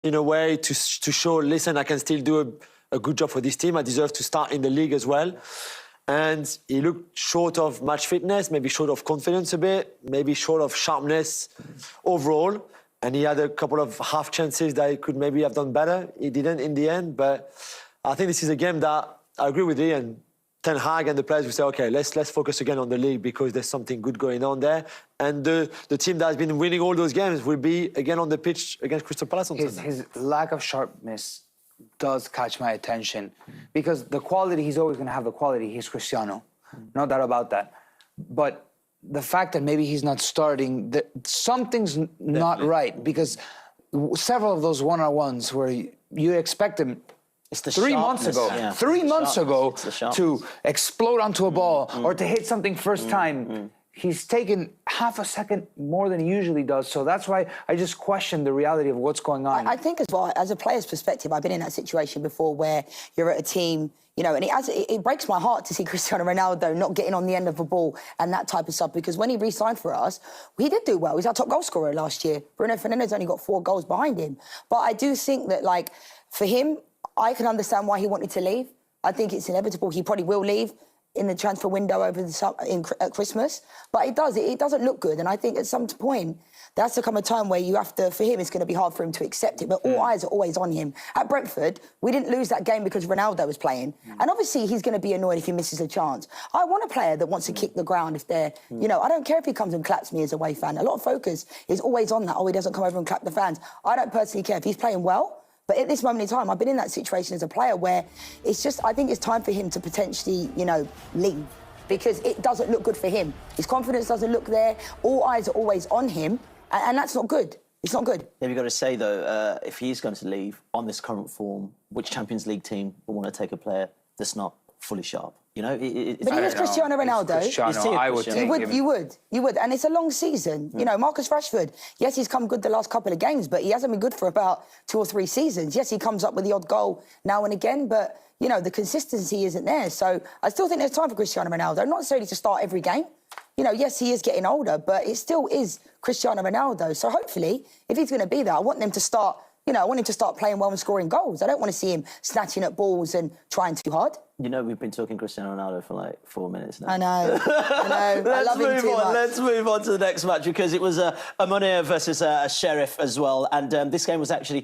in a way to show, listen, I can still do a good job for this team. I deserve to start in the league as well. And he looked short of match fitness, maybe short of confidence a bit, maybe short of sharpness overall. And he had a couple of half chances that he could maybe have done better. He didn't in the end. But I think this is a game that I agree with Ian. Ten Hag and the players will say, OK, let's focus again on the league because there's something good going on there. And the team that has been winning all those games will be again on the pitch against Crystal Palace on Sunday. His lack of sharpness does catch my attention because the quality, he's always going to have the quality. He's Cristiano, no doubt about that. But the fact that maybe he's not starting, something's not right because several of those one-on-ones where you expect him it's the 3 months ago, yeah. 3 months ago to explode onto a ball or to hit something first time. He's taken half a second more than he usually does. So that's why I just question the reality of what's going on. I think as well, as a player's perspective, I've been in that situation before where you're at a team, you know, and it breaks my heart to see Cristiano Ronaldo not getting on the end of a ball and that type of stuff, because when he re-signed for us, he did do well. He's our top goal scorer last year. Bruno Fernandes only got 4 goals behind him. But I do think that, like, for him, I can understand why he wanted to leave. I think it's inevitable. He probably will leave in the transfer window over the at Christmas. But it doesn't look good. And I think at some point, there has to come a time where you have to, for him, it's going to be hard for him to accept it. But all eyes are always on him. At Brentford, we didn't lose that game because Ronaldo was playing. And obviously, he's going to be annoyed if he misses a chance. I want a player that wants to kick the ground if they're, you know, I don't care if he comes and claps me as a away fan. A lot of focus is always on that. Oh, he doesn't come over and clap the fans. I don't personally care if he's playing well. But at this moment in time, I've been in that situation as a player where it's just, I think it's time for him to potentially, you know, leave. Because it doesn't look good for him. His confidence doesn't look there. All eyes are always on him. And that's not good. It's not good. Yeah, we've got to say, though, if he's going to leave on this current form, which Champions League team will want to take a player that's not fully sharp? You know, but he was Cristiano Ronaldo. Cristiano, I would take him. You would. And it's a long season. You know, Marcus Rashford, yes, he's come good the last couple of games, but he hasn't been good for about 2 or 3 seasons. Yes, he comes up with the odd goal now and again, but, you know, the consistency isn't there. So I still think there's time for Cristiano Ronaldo, not necessarily to start every game. You know, yes, he is getting older, but it still is Cristiano Ronaldo. So hopefully, if he's going to be there, I want them to start, you know, I want him to start playing well and scoring goals. I don't want to see him snatching at balls and trying too hard. You know, we've been talking Cristiano Ronaldo for like 4 minutes now. I know. I love him too much. Let's move on to the next match because it was Amonia versus Sheriff as well. And this game was actually